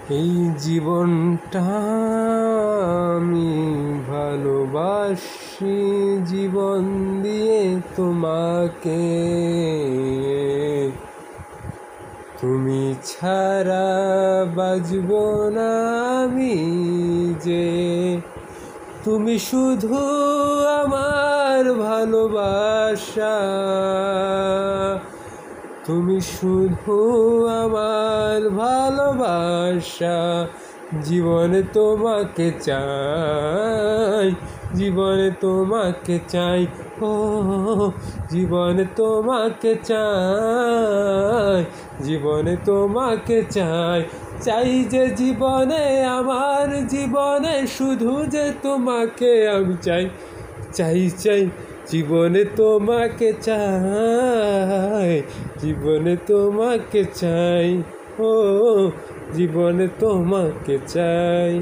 এই জীবনটা আমি ভালোবাসি, জীবন দিয়ে তোমাকে। তুমি ছাড়া বাঁচব না আমি যে, তুমি শুধু আমার ভালোবাসা, তুমি শুধু আমার ভালোবাসা। জীবনে তোমাকে চাই, জীবনে তোমাকে চাই, ও জীবনে তোমাকে চাই, জীবনে তোমাকে চাই। চাই যে জীবনে, আমার জীবনে শুধু যে তোমাকে আমি চাই, চাই চাই জীবনে তোমাকে চাই, জীবনে তোমাকে চাই, ও জীবনে তোমাকে চাই।